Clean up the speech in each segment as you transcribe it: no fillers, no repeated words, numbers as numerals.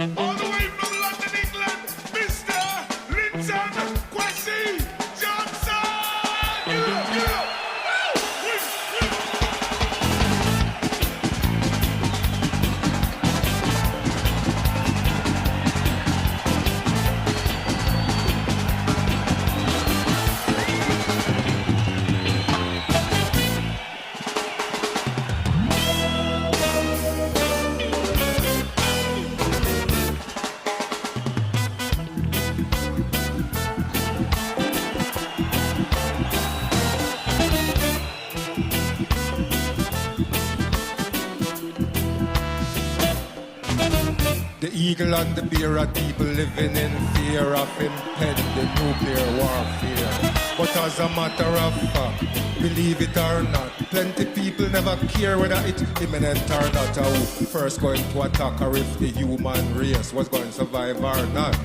All the way from London, England, Mr. Linton Kwesi Johnson. Get up. The eagle and the bear are people living in fear of impending nuclear warfare. But as a matter of fact, believe it or not, plenty people never care whether it's imminent or not, or who first going to attack or if the human race was going to survive or not.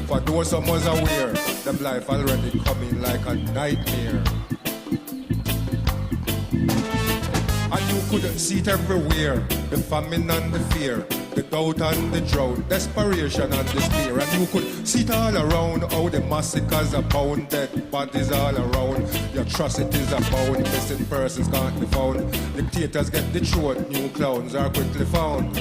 For those who was aware, them life already coming like a nightmare. And you couldn't see it everywhere, the famine and the fear, the doubt and the drought, desperation and despair. And you could see it all around, how the massacres abound, dead bodies all around, the atrocities abound, missing persons can't be found, dictators get the throat, new clowns are quickly found.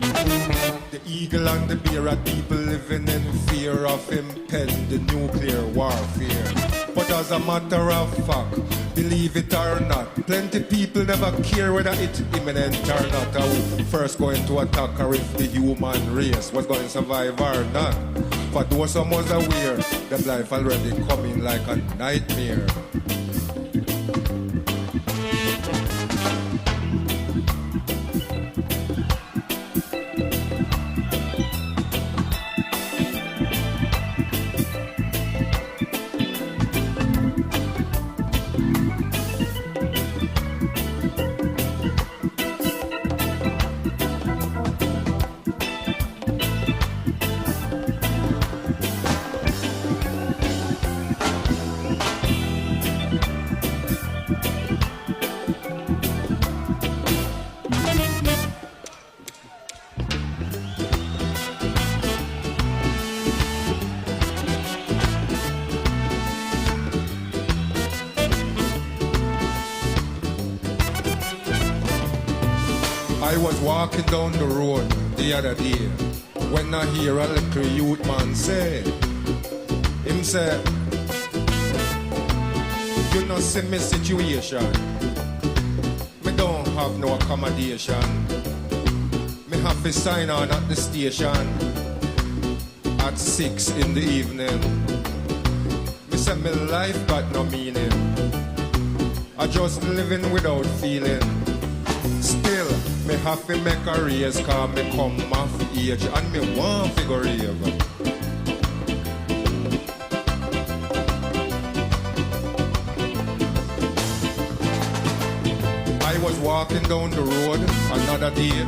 The eagle and the bear are people living in fear of impending nuclear warfare. But as a matter of fact, believe it or not, plenty people never care whether it's imminent or not, or who first going to attack or if the human race was going to survive or not. For those who was aware, them life already coming like a nightmare. I was walking down the road the other day when I hear a little youth man say, him say, you know see me situation, me don't have no accommodation, me have to sign on at the station at 6 in the evening. Me say my life got no meaning, I just living without feeling. Still, me have to make a raise cause me come of age and me want to go rave. I was walking down the road another day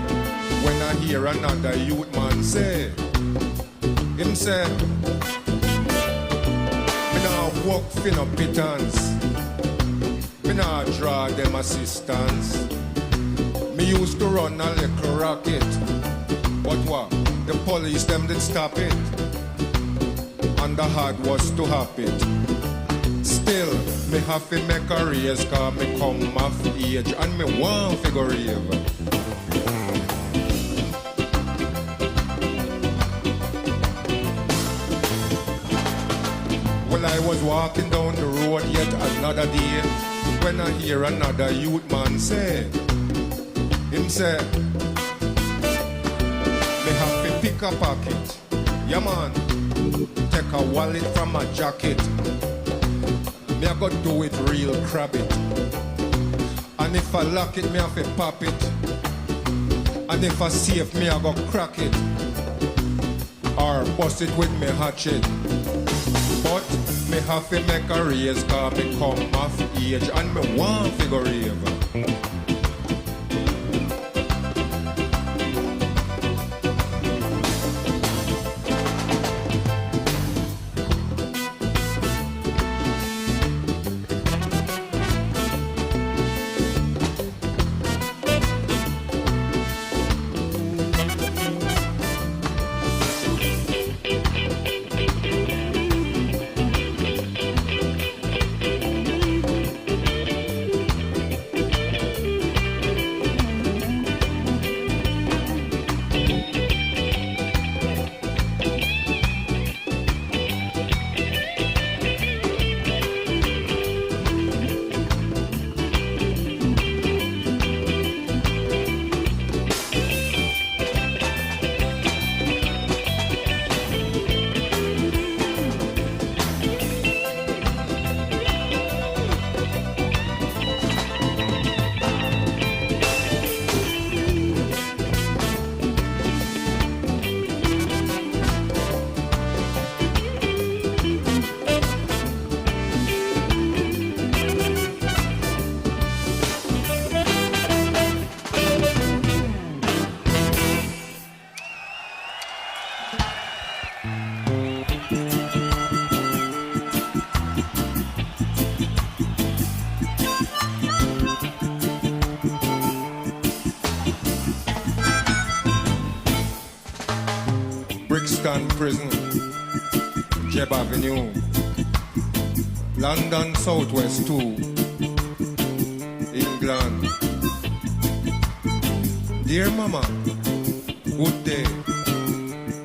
when I hear another youth man say, him say, me nah work for no pittance, me nah draw them assistance. Me used to run a little rocket, but what? The police them did stop it, and the hard was to have it. Still, me have to make a raise cause me come of age and me want to go rave. Well, I was walking down the road yet another day when I hear another youth man say, him say, me have to pick a pocket. Yeah man, take a wallet from my jacket. Me I go do it real crab it. And if I lock it, me have to pop it. And if I safe, me I go crack it. Or bust it with me hatchet. But me have to make a raise cause me come of age and me want to go rave. Kingston Prison, Jeb Avenue, London Southwest 2, England. Dear Mama, good day.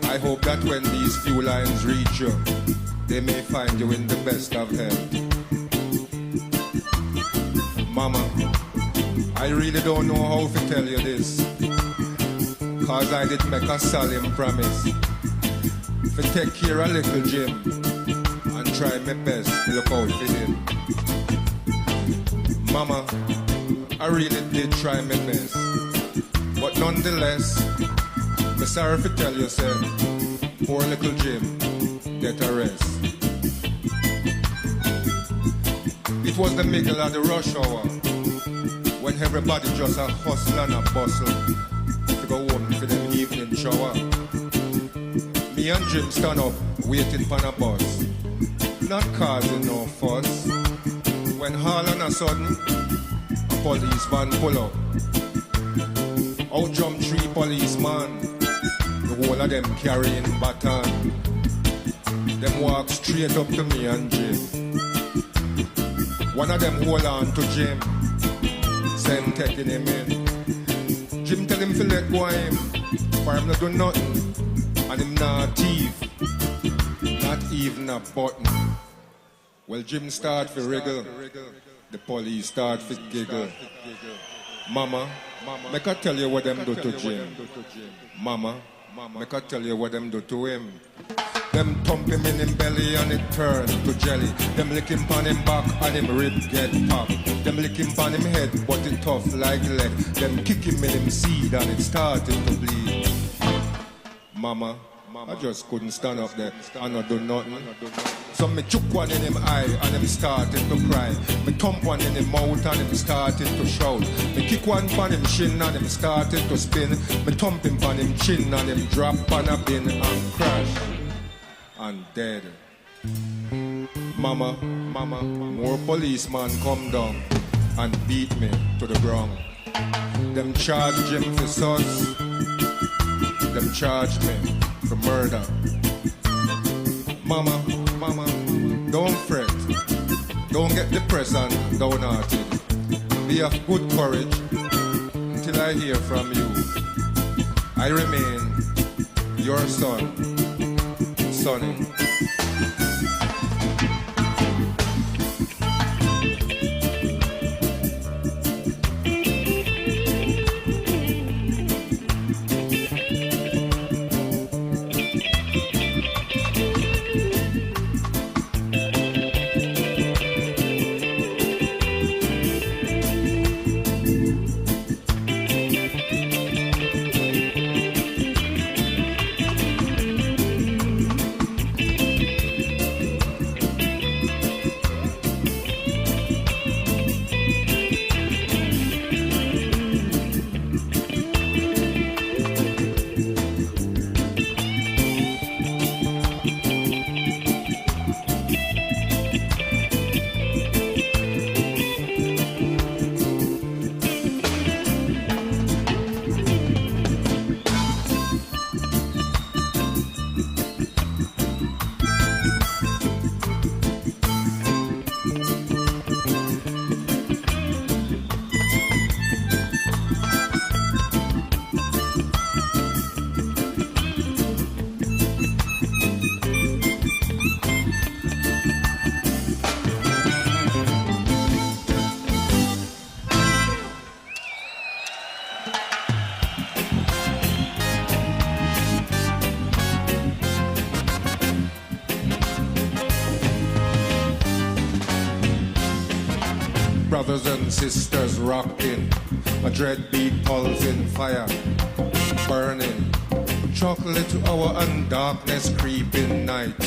I hope that when these few lines reach you, they may find you in the best of health. Mama, I really don't know how to tell you this, cause I did make a solemn promise to take care of little Jim and try my best to look out for him. Mama, I really did try my best, but nonetheless, I'm sorry to tell you, sir, poor little Jim, get a rest. It was the middle of the rush hour, when everybody just a hustle and a bustle to go home for them evening shower. Me and Jim stand up, waiting for a bus, not causing no fuss, when all on a sudden, a police van pull up. Out jump 3 policemen, the whole of them carrying baton. Them walk straight up to me and Jim. One of them hold on to Jim, send taking him in. Jim tell him to let go of him, for him not do nothing, and him not thief, not even a button. Well, Jim start to wriggle, the police start to giggle. Mama, make I tell you what them do to Jim. Mama, make I tell you what them do to him. Them thump him in him belly and it turn to jelly. Them lick him on him back and him rib get popped. Them lick him on him head but it tough like lead. Them kick him in him seed and it starting to bleed. Mama, I just couldn't stand up there and not do nothing. So me chook one in him eye and him started to cry. Me thump one in him mouth and him started to shout. Me kick one on him shin and him started to spin. Me thump him on him chin and him drop on a bin and crash and dead. Mama, more policemen come down and beat me to the ground. Them charged Jim for sus. Them charged me for murder. Mama, don't fret. Don't get depressed and downhearted. Be of good courage until I hear from you. I remain your son, Sonny. Brothers and sisters rocking, a dread beat pulsing fire, burning, chocolate hour and darkness creeping night.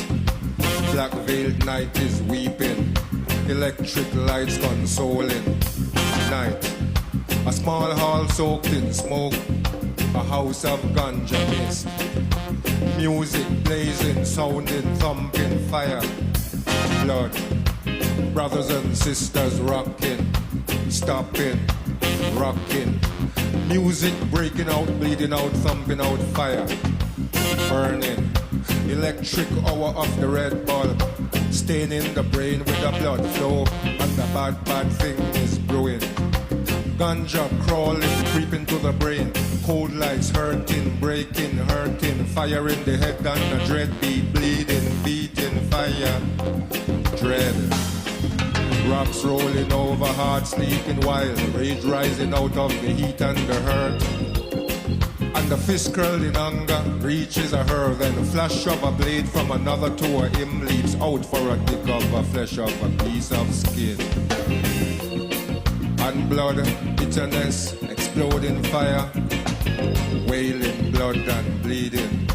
Black veiled night is weeping, electric lights consoling night. A small hall soaked in smoke, a house of ganja mist. Music blazing, sounding, thumping fire, blood. Brothers and sisters rocking, stopping, rocking. Music breaking out, bleeding out, thumping out fire, burning. electric hour of the red bulb, staining the brain with the blood flow, and the bad thing is brewing. Ganja crawling, creeping to the brain, cold lights hurting, breaking, hurting, fire in the head and the dread beat, bleeding, beating, fire, dread. Rocks rolling over, heart sleeping wild, rage rising out of the heat and the hurt. And the fist curled in anger reaches a her, then a flash of a blade from another to a him leaps out for a dick of a flesh of a piece of skin. And blood, bitterness, exploding fire, wailing blood and bleeding.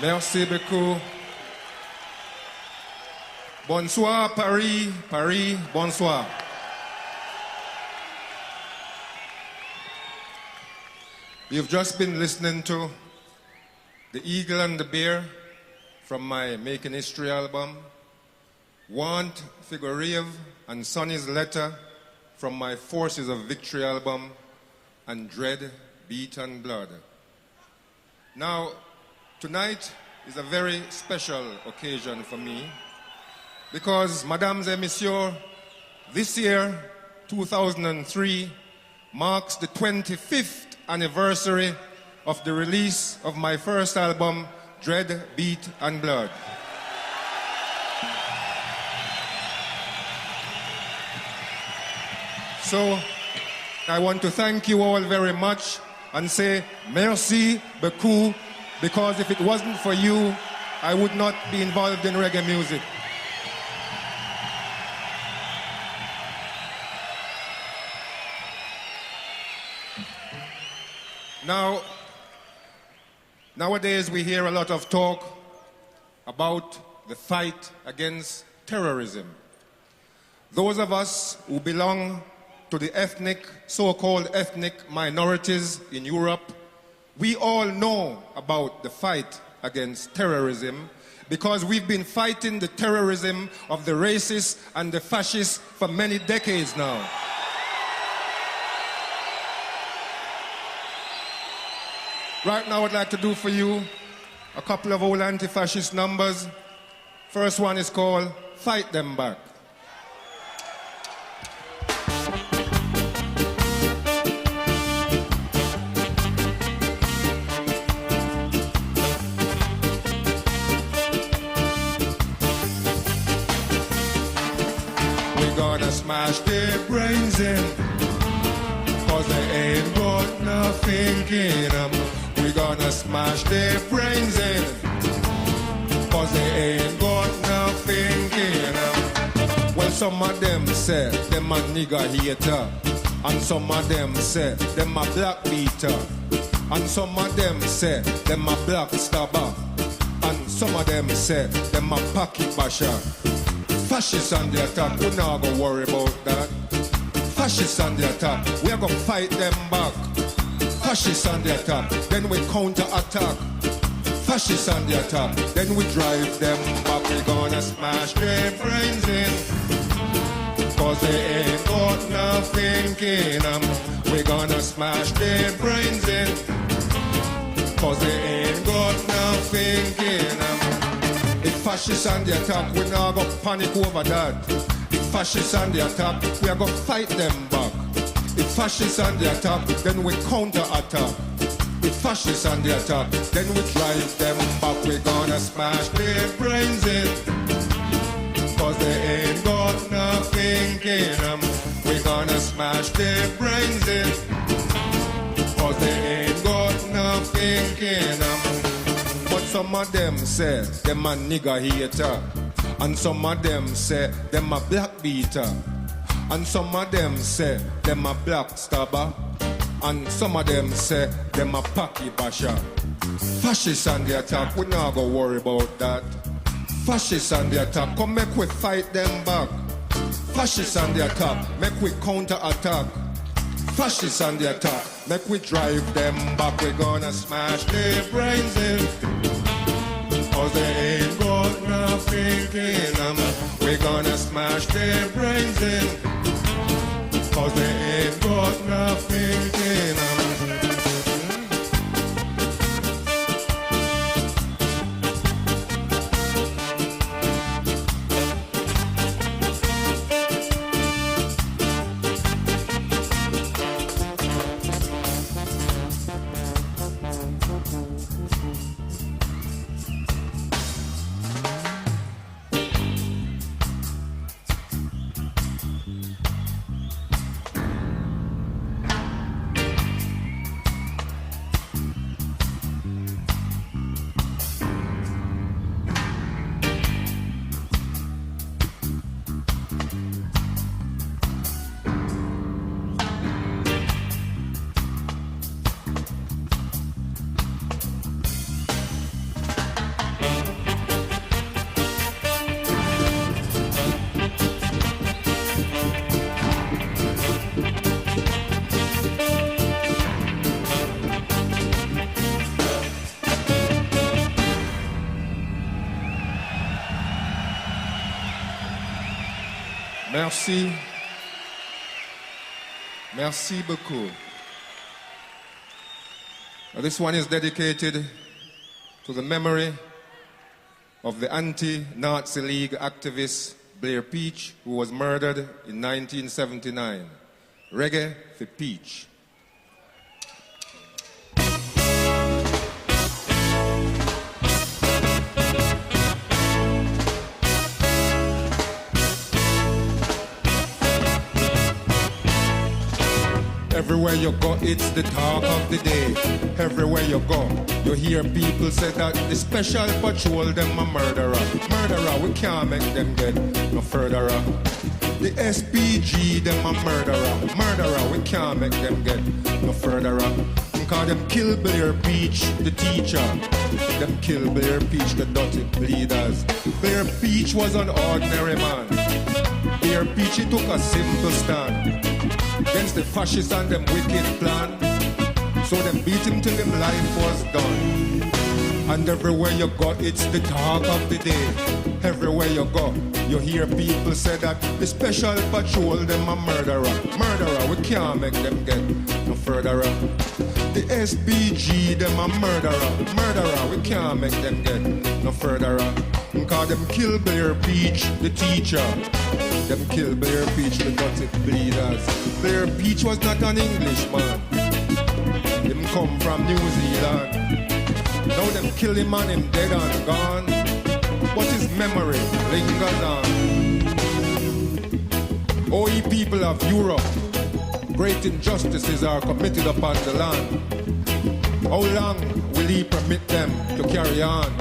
Merci beaucoup. Bonsoir, Paris. Paris, bonsoir. You've just been listening to The Eagle and the Bear from my Making History album, Want, Figurative, and Sonny's Letter from my Forces of Victory album, and Dread, Beat and Blood. Now, tonight is a very special occasion for me because, mesdames et messieurs, this year, 2003, marks the 25th anniversary of the release of my first album, Dread, Beat and Blood. So, I want to thank you all very much and say merci beaucoup, because if it wasn't for you, I would not be involved in reggae music. Now, nowadays we hear a lot of talk about the fight against terrorism. Those of us who belong to the ethnic, so-called ethnic minorities in Europe, we all know about the fight against terrorism because we've been fighting the terrorism of the racists and the fascists for many decades now. Right now, I'd like to do for you a couple of old anti-fascist numbers. First one is called Fight Them Back. Smash their brains in, cause they ain't got nothing in them. We gonna smash their brains in, cause they ain't got nothing in them. Well, some of them say them a nigger hater, and some of them say them a black beater, and some of them say them a black stabber, and some of them say them a pocket basher. Fascists on the attack, we not gonna worry about that. Fascists on the attack, we are gonna fight them back. Fascists on the attack, then we counter-attack. Fascists on the attack, then we drive them back. We gonna smash their brains in, cause they ain't got nothing in them. We gonna smash their brains in, cause they ain't got nothing in 'em. The fascists on the attack, we now go panic over that. The fascists on the attack, we are gonna fight them back. The fascists on the attack, then we counter-attack. The fascists on the attack, then we drive them back. We're gonna smash their brains in, 'cause they ain't got nothing in 'em. We're gonna smash their brains in, 'cause they ain't got nothing in 'em. But some of them say, them a nigger hater. And some of them say, them a black beater. And some of them say, them a black stabber. And some of them say, them a packy basher. Fascists on the attack, we not go worry about that. Fascists on the attack, come make we fight them back. Fascists on the attack, make we counter-attack. Fascists on the attack, make we drive them back. We're gonna smash their brains in, 'cause they ain't got nothing in 'em. We're gonna smash their brains in, 'cause they ain't got nothing in 'em. Merci. Merci beaucoup. Now, this one is dedicated to the memory of the anti-Nazi League activist Blair Peach, who was murdered in 1979. Reggae for Peach. Everywhere you go, it's the talk of the day. Everywhere you go, you hear people say that the special patrol, them a murderer. Murderer, we can't make them get no furtherer. The SPG, them a murderer. Murderer, we can't make them get no furtherer. Because them kill Blair Peach, the teacher. Them kill Blair Peach, the dirty bleeders. Blair Peach was an ordinary man. Blair Peach, he took a simple stand against the fascists and them wicked plan. So them beat him till him life was done. And everywhere you go, it's the talk of the day. Everywhere you go, you hear people say that the special patrol, them a murderer. Murderer, we can't make them get no furtherer. The SPG, them a murderer. Murderer, we can't make them get no furtherer. Because them kill Blair Peach, the teacher. Them kill Blair Peach, the dirty bleeders. Blair Peach was not an Englishman. Him come from New Zealand. Now them kill him and him dead and gone. But his memory lingers on. Oh, ye people of Europe, great injustices are committed upon the land. How long will he permit them to carry on?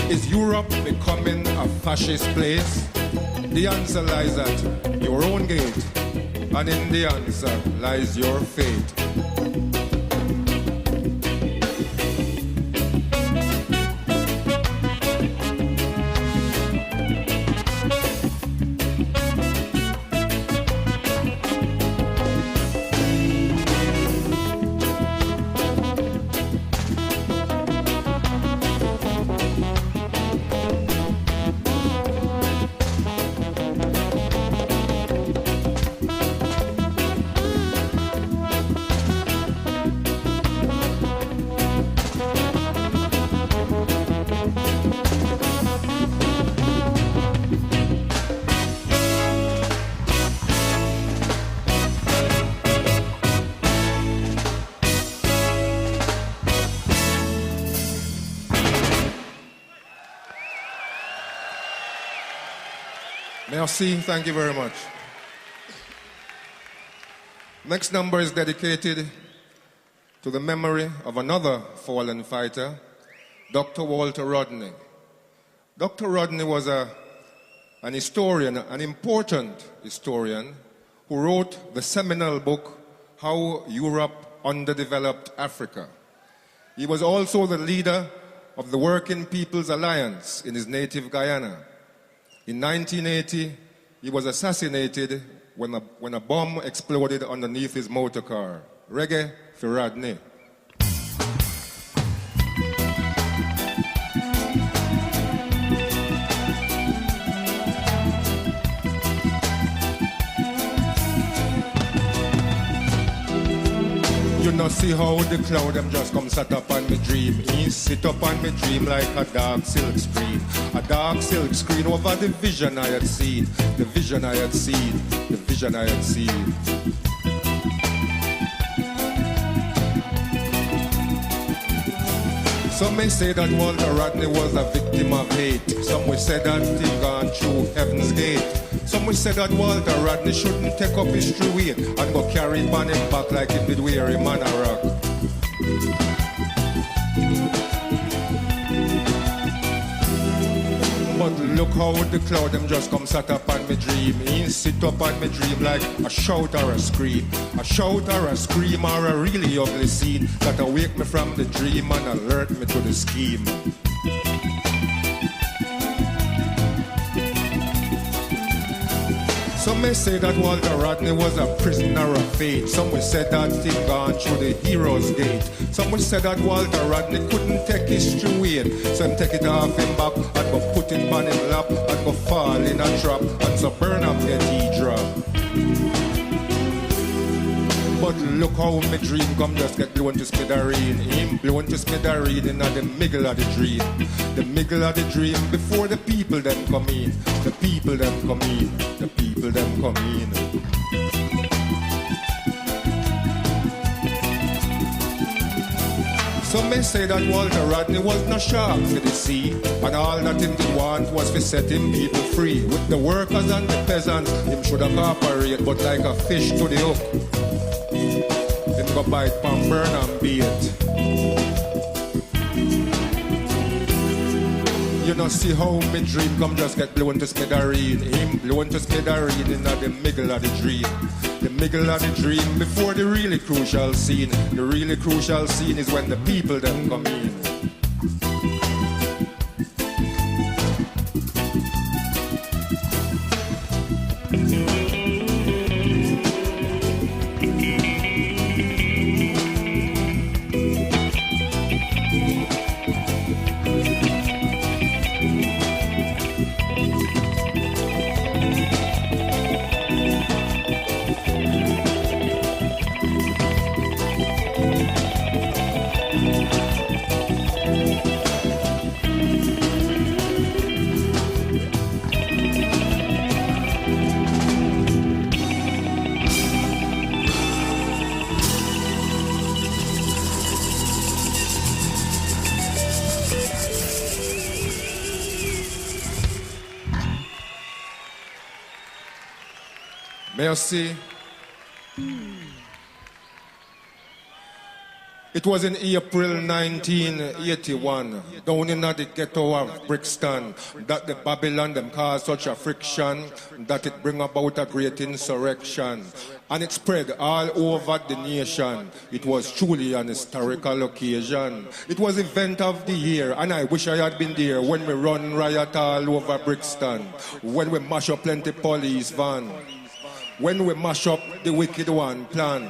Is Europe becoming a fascist place? The answer lies at your own gate, and in the answer lies your fate. Merci, thank you very much. Next number is dedicated to the memory of another fallen fighter, Dr. Walter Rodney. Dr. Rodney was an historian, an important historian, who wrote the seminal book, How Europe Underdeveloped Africa. He was also the leader of the Working People's Alliance in his native Guyana. In 1980, he was assassinated when a bomb exploded underneath his motor car. Reggae for Rodney. You know see how the cloud them just come sat up on me dream. He sit up on me dream like a dark silk screen. A dark silk screen over the vision I had seen. The vision I had seen. The vision I had seen. Some may say that Walter Rodney was a victim of hate. Some will say that he gone through heaven's gate. Some will say that Walter Rodney shouldn't take up history weight and go carry it on him back like it did wear him on a rock. But look how the cloud them just come sat up on me dream. He sit up on me dream like a shout or a scream. A shout or a scream or a really ugly scene that awake me from the dream and alert me to the scheme. Some may say that Walter Rodney was a prisoner of fate. Some will say that he gone through the hero's gate. Some will say that Walter Rodney couldn't take history weight. So him take it off him back and go put it on him lap and go fall in a trap and so burn up get he drop. But look how my dream come just get blown to smithereen. Him blown to smithereen in the middle of the dream. The middle of the dream before the people them come in. The people them come in. The people them come in. Some may say that Walter Rodney was no shark for the sea, and all that him did want was to set him people free. With the workers and the peasants, him should have cooperate, but like a fish to the hook. Him go bite pan burn and bait. You know see how me dream come just get blown to smithereen. Him blown to smithereen in the middle of the dream. The middle of the dream before the really crucial scene. The really crucial scene is when the people them come in. Merci. It was in April 1981, down in the ghetto of Brixton, that the Babylon them caused such a friction that it bring about a great insurrection. And it spread all over the nation. It was truly an historical occasion. It was event of the year, and I wish I had been there when we run riot all over Brixton, when we mash up plenty police van, when we mash up the wicked one plan,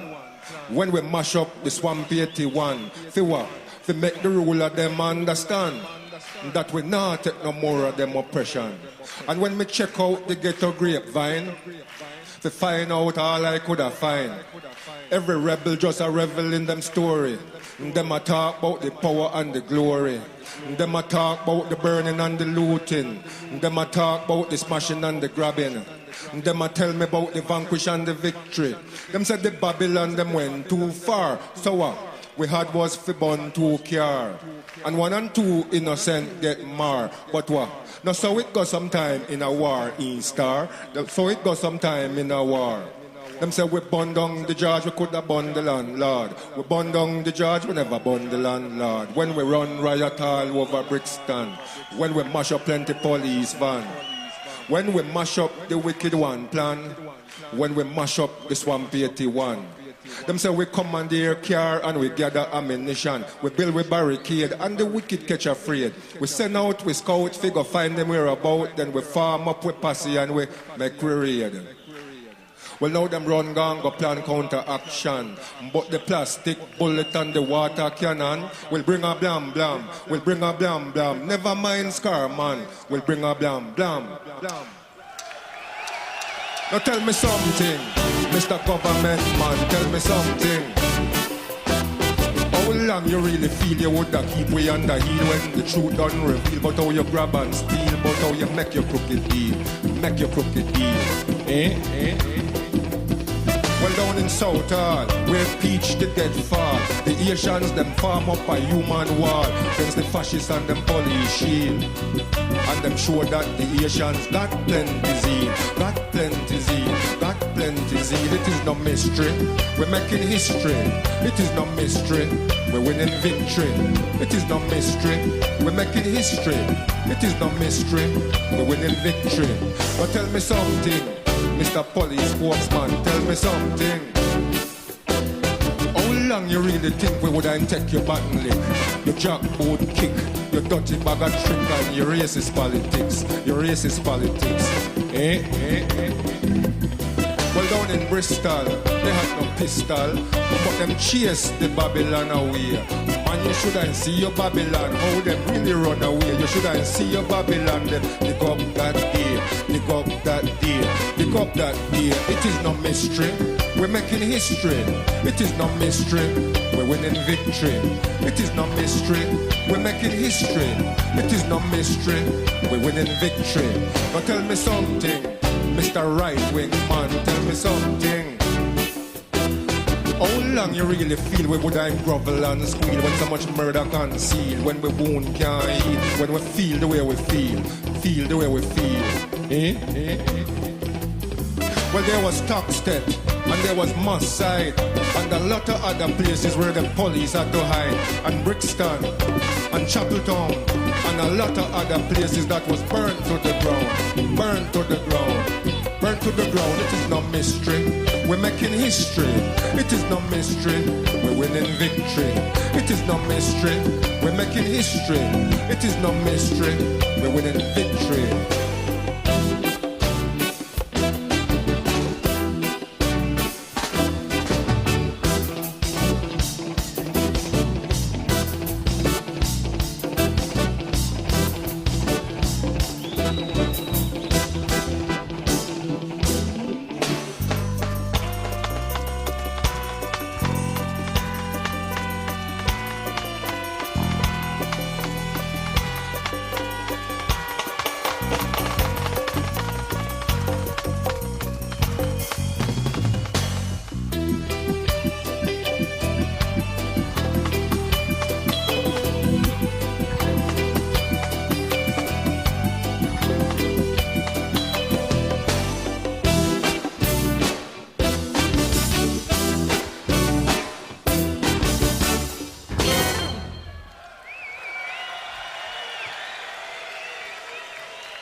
when we mash up the swamp 81, for what? To make the ruler them understand that we not take no more of them oppression. And when me check out the ghetto grapevine, to find out all I could have find. Every rebel just a revel in them story. Them a talk about the power and the glory. Them a talk about the burning and the looting. Them a talk about the smashing and the grabbing. Them a tell me about the vanquish and the victory. Them said the Babylon them went too far. So what? we had was fi bun 2 car. And 1 and 2 innocent get mar. But what? Now so it go sometime in a war in star. So it go sometime in a war. Them say we burn down the judge, we could have burn the landlord. We burn down the judge, we never burn the landlord. When we run riot all over Brixton. When we mash up plenty police van. When we mash up the wicked one plan. When we mash up the swamp 81. Them say we commandeer car and we gather ammunition. We build with barricade and the wicked catch afraid. We send out, we scout, figure find them whereabout. Then we farm up with posse and we make we raid. Well, now them run gang go plan counter action. But the plastic bullet and the water cannon will bring a blam blam. Will bring a blam blam. Never mind scar man. Will bring a blam blam. Now tell me something, Mr. Government man, tell me something. How long you really feel you woulda keep way under heel when the truth done reveal? But how you grab and steal, but how you make your crooked deal, make your crooked deal. Well, down in South Hall, where peach the dead fall, the Asians them farm up a human wall against the fascists and them police shield. And them show that the Asians got plenty zeal, got plenty zeal, got plenty zeal. It is no mystery, we're making history. It is no mystery, we're winning victory. It is no mystery, we're making history. It is no mystery, we're winning victory. Now tell me something, Mr. Police Spokesman, tell me something. How long you really think we would take your button lick, your jackboot kick, your dirty bag of trick and your racist politics, your racist politics, Well, down in Bristol, they had no pistol, but them chase the Babylon away. And you shouldn't see your Babylon, how them really run away. You shouldn't see your Babylon, them dig up that day, dig up that day, dig up that day. It is no mystery, we're making history. It is no mystery, we're winning victory. It is no mystery, we're making history. It is no mystery, we're winning victory. Now tell me something, Mr. Right-wing man, tell me something. How long you really feel we would have grovel and squeal when so much murder concealed, when we wound can't heal, when we feel the way we feel the way we feel, Well, there was Stockstead, and there was Moss Side, and a lot of other places where the police had to hide, and Brixton, and Chapeltown, and a lot of other places that was burnt to the ground, burnt to the ground, burnt to the ground. It is no mystery, we're making history. It is no mystery, we're winning victory. It is no mystery, we're making history. It is no mystery, we're winning victory.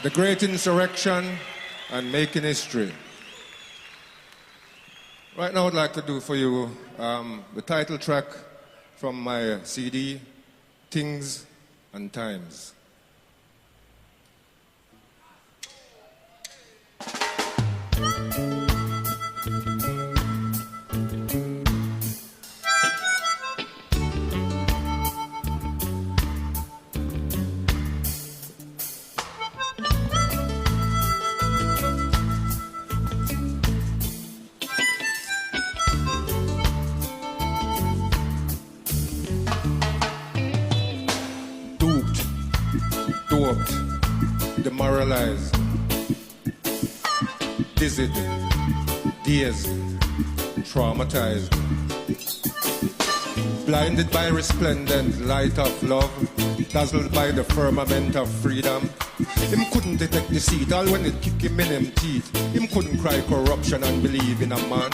The Great Insurrection and Making History. Right now I'd like to do for you the title track from my CD, Things and Times. Demoralized, dizzied, dazed, traumatized. Blinded by resplendent light of love, dazzled by the firmament of freedom. Him couldn't detect deceit, all when it kick him in him teeth. Him couldn't cry corruption and believe in a man.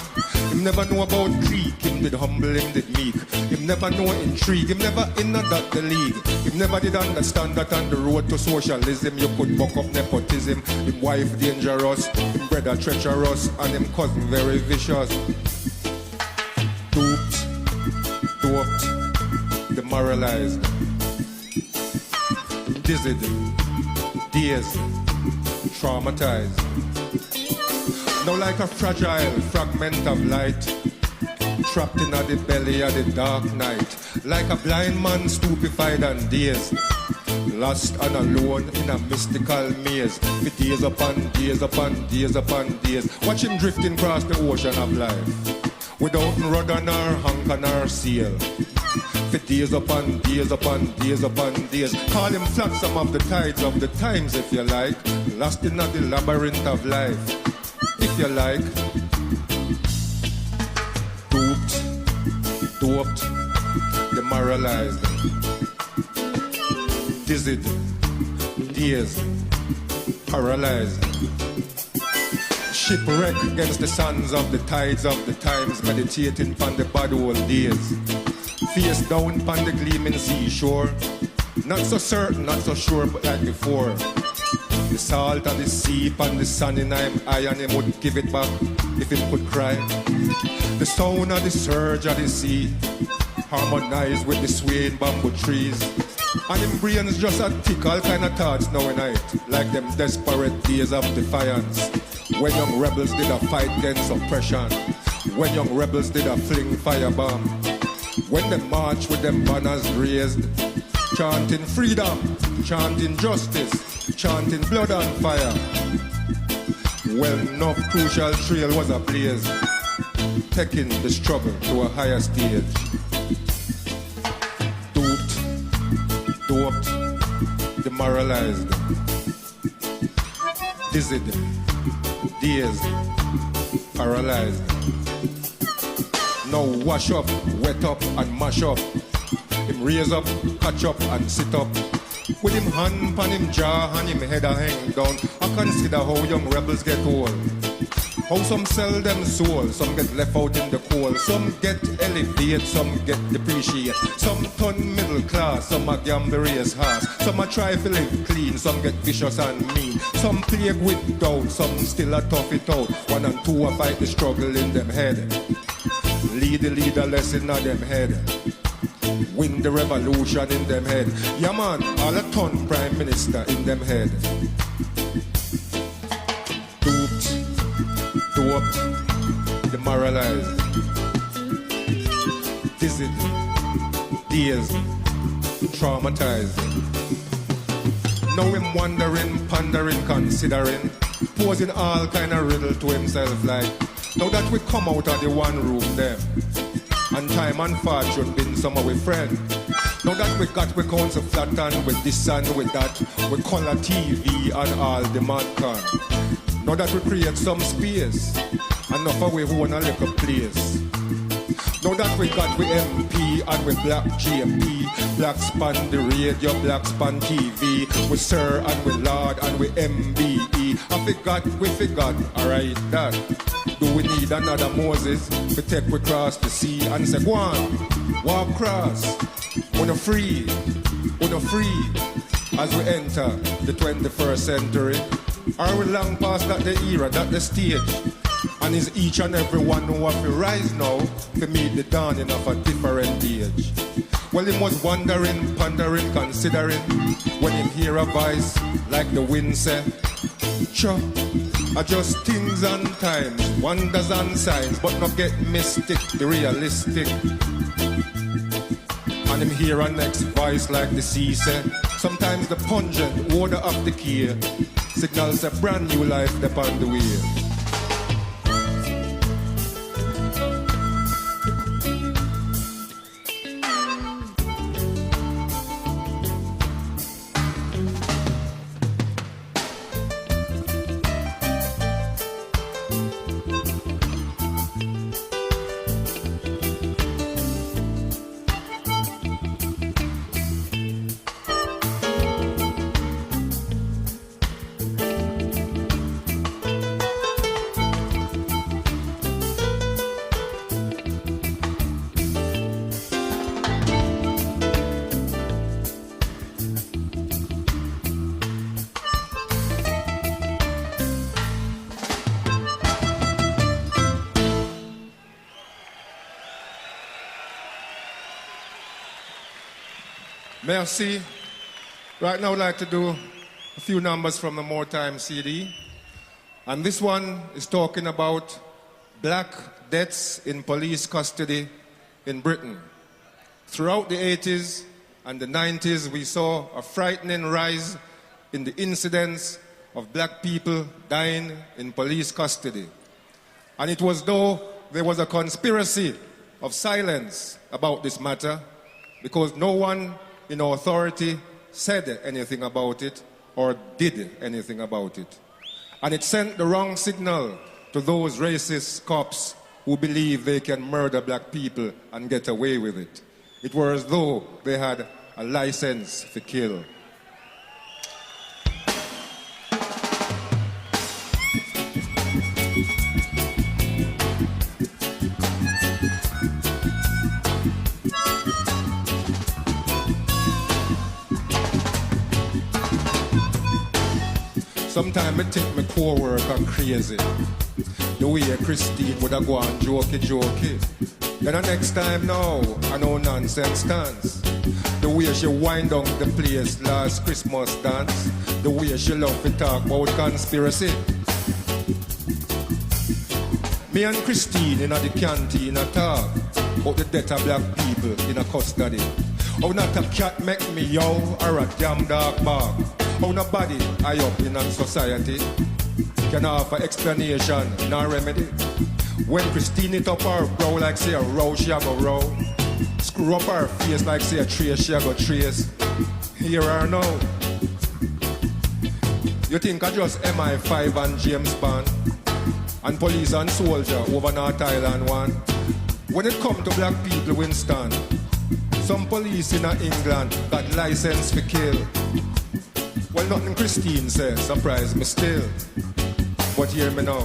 Him never know about clique, him did humble, him did meek. Him never know intrigue, him never in that the league. Him never did understand that on the road to socialism you could buck up nepotism. Him wife dangerous, him brother treacherous, and him cousin very vicious. Doped, demoralized, dizzied, dazed, traumatized. Now like a fragile fragment of light, trapped in the belly of the dark night. Like a blind man stupefied and dazed, lost and alone in a mystical maze. For days upon days upon days upon days, watch him drifting across the ocean of life, without rudder nor anchor nor sail. For days upon days upon days upon days, call him flotsam of the tides of the times if you like, lost in the labyrinth of life if you like. Doped, demoralized, dizzied, dazed, paralyzed. Shipwreck against the sands of the tides of the times, meditating upon the bad old days. Face down upon the gleaming seashore, not so certain, not so sure, but like before. The salt of the sea upon the sun in him eye, and him would give it back if him could cry. The sound of the surge of the sea harmonize with the swaying bamboo trees. And him brains just a tick, all kind of thoughts now and night, like them desperate days of defiance, when young rebels did a fight against oppression, when young rebels did a fling firebomb, when they march with them banners raised, chanting freedom, chanting justice, chanting blood and fire. Well, enough crucial trail was ablaze, taking the struggle to a higher stage. Doped, demoralized, dizzied, dazed, paralyzed. Now wash up, wet up and mash up. Him raise up, catch up and sit up. With him hand upon him jaw and him head a hang down. I consider how young rebels get old. How some sell them soul, some get left out in the cold, some get elevate, some get depreciate, some turn middle class, some a gamble race horse, some a try to live clean, some get vicious and mean, some plague with doubt, some still a tough it out, 1 and 2 a fight the struggle in them head, lead the leaderless in them head, win the revolution in them head, yeah man, all a ton prime minister in them head. Doped, demoralized, dizzied, dazed, traumatized. Now him wondering, pondering, considering, posing all kind of riddle to himself like, now that we come out of the one room there, and time and fortune been some of we friend. Now that we got we council flat and with this and with that, we color TV and all the mad con. Now that we create some space, enough of we own a little place. Now that we got we MP and we Black JP, Black Span the radio, Black Span TV, we Sir and we Lord and we MBE. I forgot, alright that. Do we need another Moses to take we cross the sea and say, go on, walk across, we're not free, as we enter the 21st century. Are we long past that the era, that the stage? And is each and every one who have to rise now to meet the dawning of a different age? Well, he was wondering, pondering, considering, when he hear a voice like the wind say, sure, are just things and times, wonders and signs, but not get mystic, the realistic. And him hear a next voice like the sea say, sometimes the pungent odor of the key signals a brand new life upon the way. Merci. Right now I'd like to do a few numbers from the More Time CD. And this one is talking about black deaths in police custody in Britain. Throughout the 80s and the 90s, we saw a frightening rise in the incidents of black people dying in police custody. And it was though there was a conspiracy of silence about this matter because no one in authority said anything about it or did anything about it. And it sent the wrong signal to those racist cops who believe they can murder black people and get away with it. It was as though they had a license to kill. Sometimes I think my co-worker crazy. The way Christine would have go on jokey. Then the next time now, I know nonsense dance. The way she wind down the place last Christmas dance. The way she love to talk about conspiracy. Me and Christine in the canteen a talk about the death of black people in a custody. How not a cat make me yow or a damn dog bark. How nobody high up in our society can offer explanation nor remedy. When Christine it up her brow like say a row, she a go row. Screw up her face like say a trace, she a go trace. Here or now. You think I just MI5 and James Bond and police and soldier over North Island one? When it come to black people, Winston, some police in England got license for kill. Well, nothing Christine says, surprise me still. But hear me now.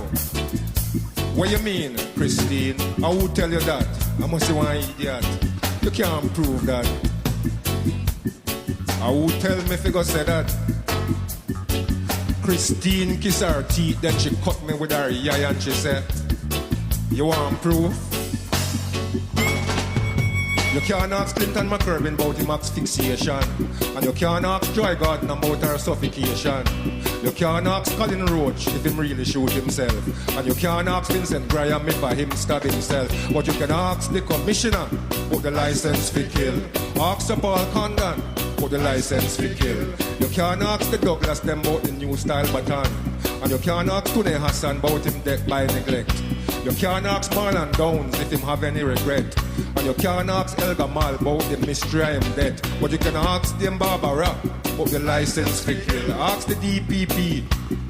What you mean, Christine? I would tell you that. I must be one idiot. You can't prove that. I would tell me if you go say that. Christine kiss her teeth, then she cut me with her eye and she said, you want proof? You can't ask Linton McCurvin about him asphyxiation. And you can't ask Joy Gordon about her suffocation. You can't ask Colin Roach if him really shoot himself. And you can't ask Vincent Graham if him stab himself. But you can ask the commissioner about the license for kill. Ask Sir Paul Condon about the license for kill. You can't ask the Douglas them about the new style baton. And you can't ask Tune Hassan about him death by neglect. You can't ask Marlon Downs if him have any regret. And you can't ask Elga Mal about the mystery of him death. But you can ask them Barbara about the license for kill. Ask the DPP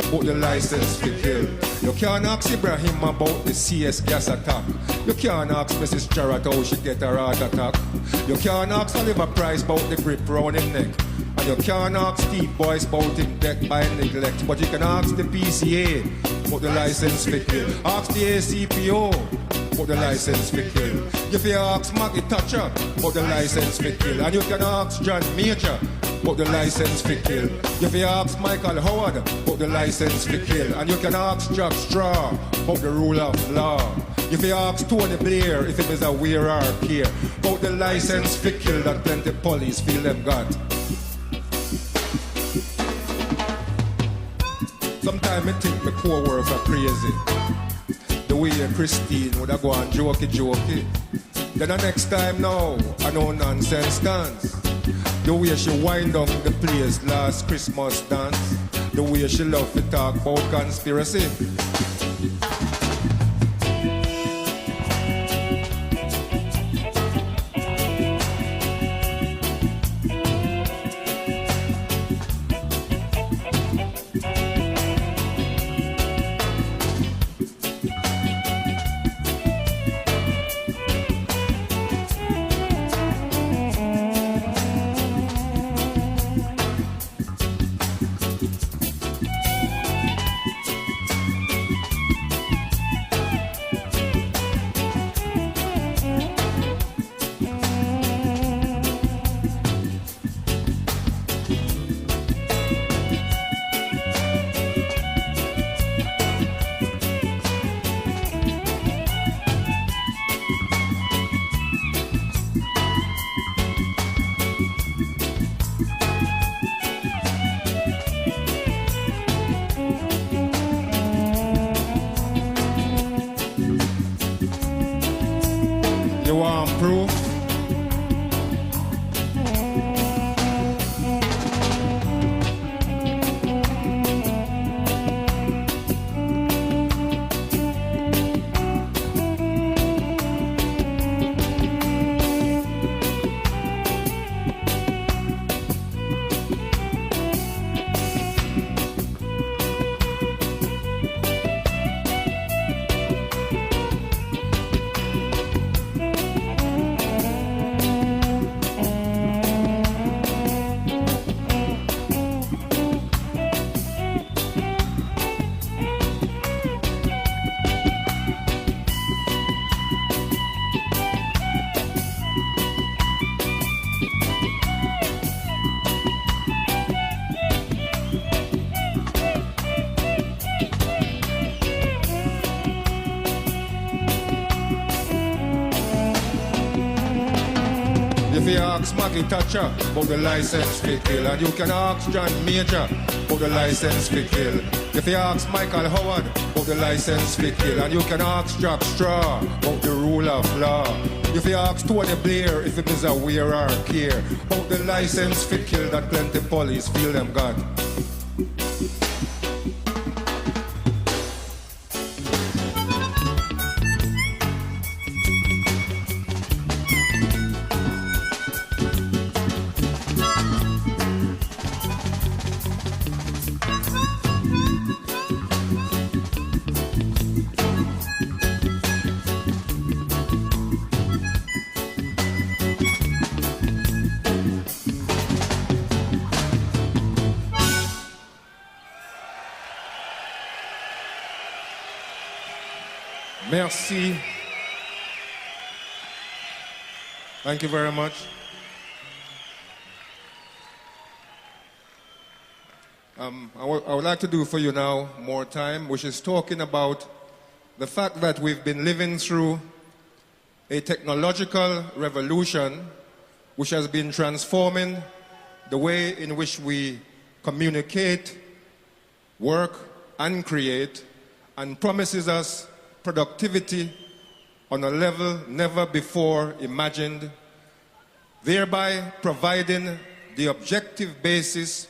about the license for kill. You can't ask Ibrahim about the CS gas attack. You can't ask Mrs. Jarrett how she get her heart attack. You can't ask Oliver Price about the grip round him neck. And you can't ask Steve Boyce about him death by neglect. But you can ask the PCA about the license for kill. Ask the ACPO about the license for kill. If you ask Maggie Thatcher about the license for kill. And you can ask John Major about the license for kill. If you ask Michael Howard about the license for kill. And you can ask Jack Straw about the rule of law. If you ask Tony Blair if it is aware or care about the license for kill that plenty police feel them got. Sometimes I think my co-worker crazy. The way Christine would have go on jokey. Then the next time now, I know nonsense dance. The way she wind up the place last Christmas dance. The way she love to talk about conspiracy. ask Maggie Thatcher about the license for kill, and you can ask John Major about the license for kill. If you ask Michael Howard about the license for kill, and you can ask Jack Straw about the rule of law. If you ask Tony Blair if it is aware or care about the license for kill that plenty police feel them got. Merci. Thank you very much. I would like to do for you now more time, which is talking about the fact that we've been living through a technological revolution which has been transforming the way in which we communicate, work, and create, and promises us productivity on a level never before imagined, thereby providing the objective basis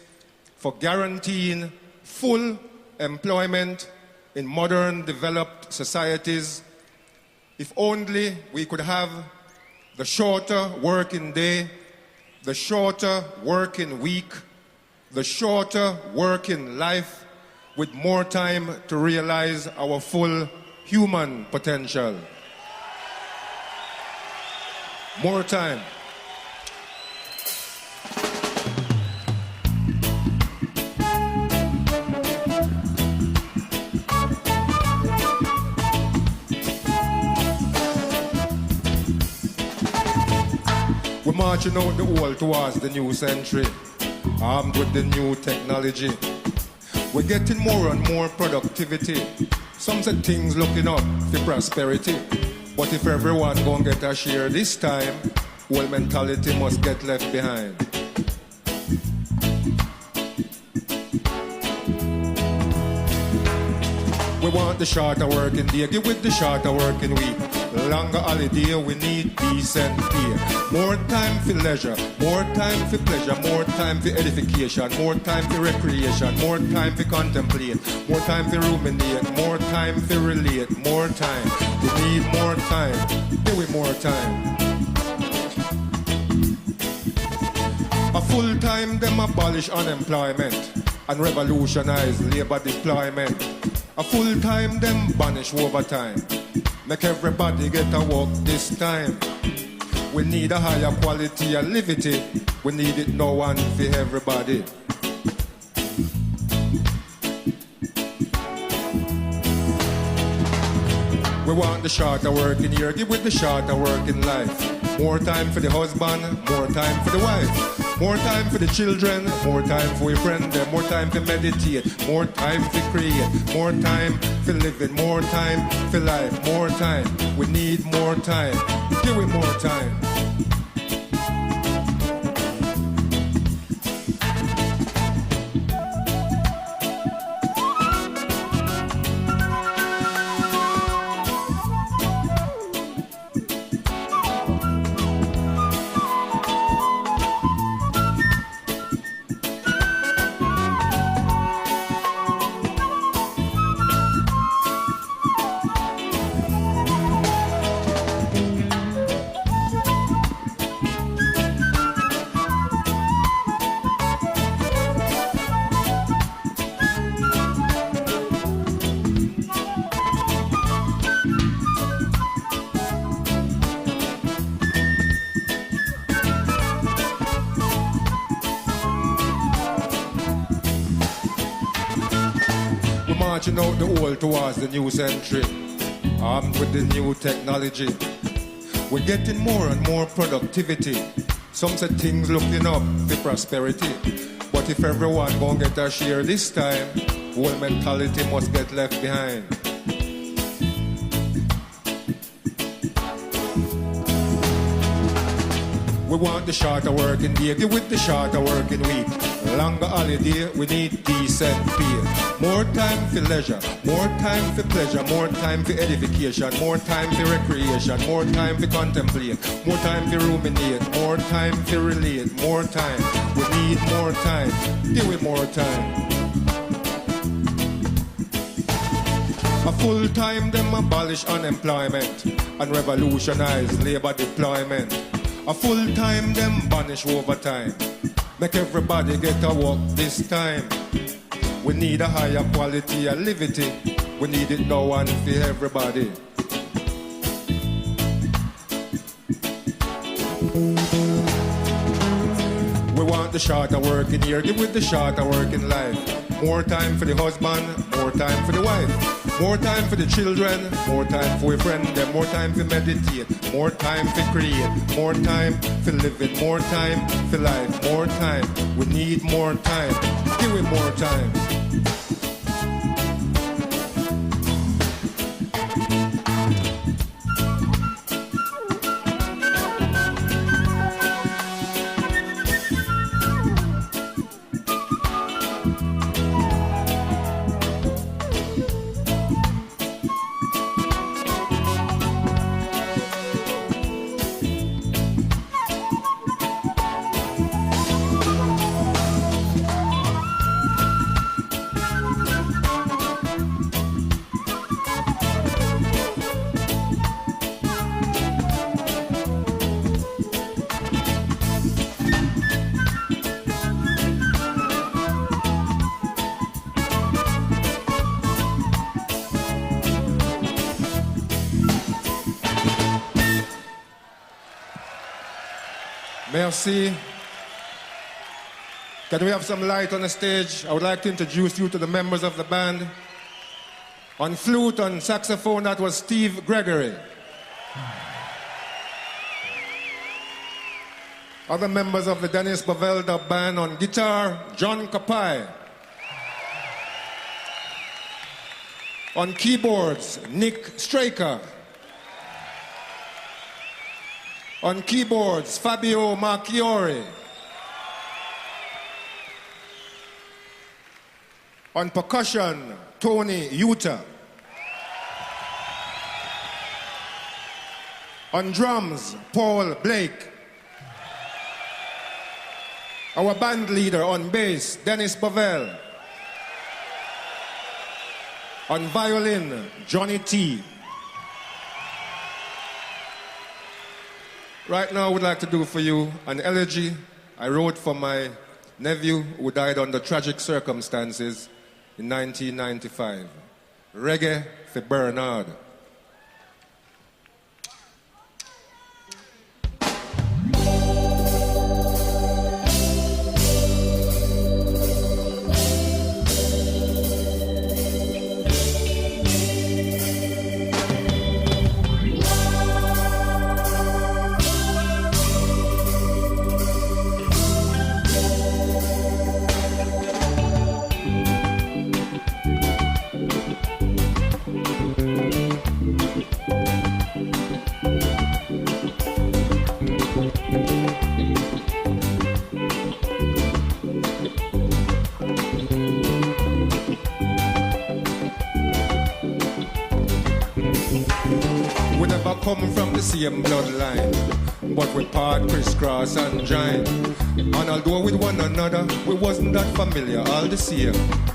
for guaranteeing full employment in modern developed societies. If only we could have the shorter working day, the shorter working week, the shorter working life, with more time to realize our full human potential. More time. We're marching out the old towards the new century, armed with the new technology. We're getting more and more productivity. Some say things looking up for prosperity. But if everyone gonna get a share this time, whole mentality must get left behind. We want the shorter working day, give with the shorter working week. Longer holiday, we need decent pay. More time for leisure, more time for pleasure, more time for edification, more time for recreation, more time for contemplate, more time for ruminate, more time for relate, more time. We need more time, give we more time. A full time, them abolish unemployment and revolutionize labor deployment. A full time, them banish overtime. Make everybody get a work this time. We need a higher quality of living. We need it no one for everybody. We want the shorter working year, give with the shorter working life. More time for the husband, more time for the wife. More time for the children, more time for your friend, more time to meditate, more time to create, more time for living, more time for life, more time. We need more time. Give it more time. Marching out the old towards the new century, armed with the new technology. We're getting more and more productivity. Some say things looking up for prosperity. But if everyone gonna get a share this time, whole mentality must get left behind. We want the shorter working day, give with the shorter working week. Longer holiday, we need decent pay. More time for leisure, more time for pleasure, more time for edification, more time for recreation, more time for contemplate, more time for ruminate, more time for relate, more time. We need more time, give it more time. A full time, them abolish unemployment and revolutionize labor deployment. A full time, them banish overtime. Make everybody get a work this time. We need a higher quality of living. We need it now and for everybody. We want the shorter working year, give with the shorter working life. More time for the husband, more time for the wife. More time for the children, more time for a friend, then more time for meditate, more time for create, more time for living, more time for life, more time. We need more time. Give it more time. Merci. Can we have some light on the stage? I would like to introduce you to the members of the band. On flute, on saxophone, that was Steve Gregory. Other members of the Dennis Bovell Dub Band. On guitar, John Kapai. On keyboards, Nick Straker. On keyboards, Fabio Marchiori. On percussion, Tony Utah. On drums, Paul Blake. Our band leader on bass, Dennis Bovell. On violin, Johnny T. Right now, I would like to do for you an elegy I wrote for my nephew who died under tragic circumstances in 1995. Reggae for Bernard. Come from the same bloodline, but we part, crisscross and join. And although with one another, we wasn't that familiar all the same.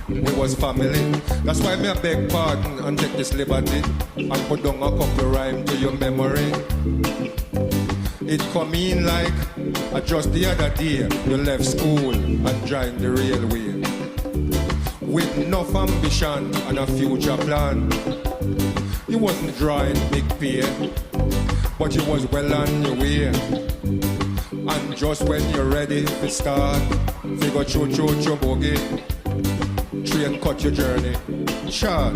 We was family. That's why me I beg pardon and take this liberty and put down a couple rhyme to your memory. It come in like just the other day you left school and joined the railway. With enough ambition and a future plan. You wasn't drawing big pay, but you was well on your way. And just when you're ready to start, figure cho boogie, train cut your journey short.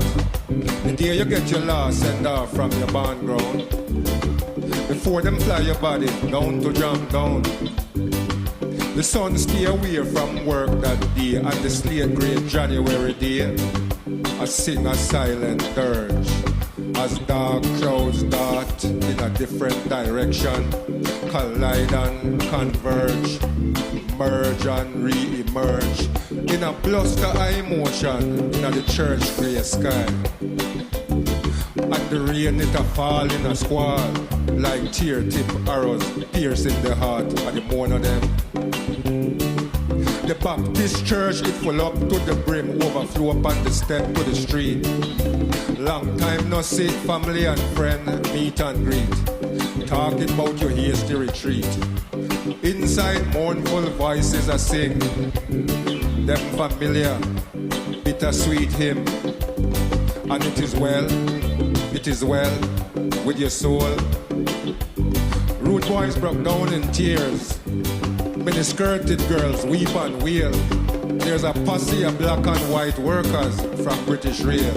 The day you get your last send off from your band ground, before them fly your body down to jump down. The sun stay away from work that day, and the slate grey January day, I sing a silent dirge. As dark clouds dart in a different direction, collide and converge, merge and re-emerge in a bluster of emotion in the church grey sky. And the rain it a fall in a squall like tear-tip arrows piercing the heart of the mourner them. The Baptist church it full up to the brim, overflow upon the step to the street. Long time no see, family and friend meet and greet, talking about your hasty retreat. Inside mournful voices I sing them familiar bittersweet hymn. And it is well with your soul. Rude boys broke down in tears, mini-skirted girls weep and wail. There's a posse of black and white workers from British Rail.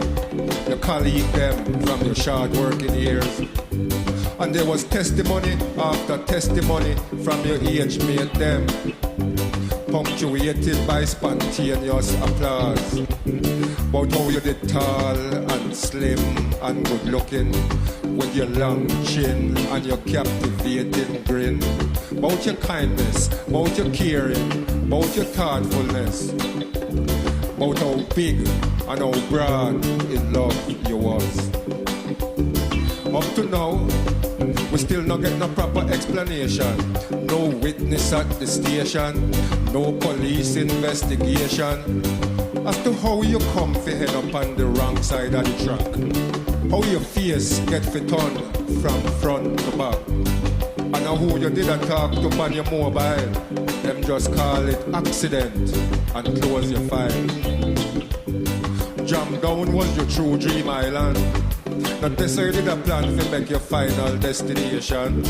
You colleague them from your short working years. And there was testimony after testimony from your age mate them, punctuated by spontaneous applause, about how you did tall and slim and good looking, with your long chin and your captivating grin, about your kindness, about your caring, about your thoughtfulness, about how big and how broad in love you was. Up to now, we still not get no proper explanation. No witness at the station, no police investigation as to how you come to head up on the wrong side of the track. How your face get fit on from front to back. And who you did a talk to on your mobile, them just call it accident and close your file. Jam down was your true dream island. Not necessarily the plan to make your final destination.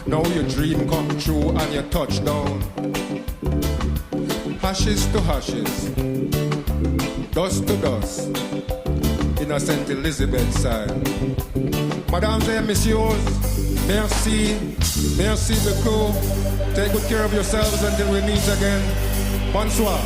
Now your dream come true and you touch down. Ashes to ashes, dust to dust, innocent Elizabeth style. Mesdames et messieurs, merci, merci beaucoup. Take good care of yourselves until we meet again. Bonsoir.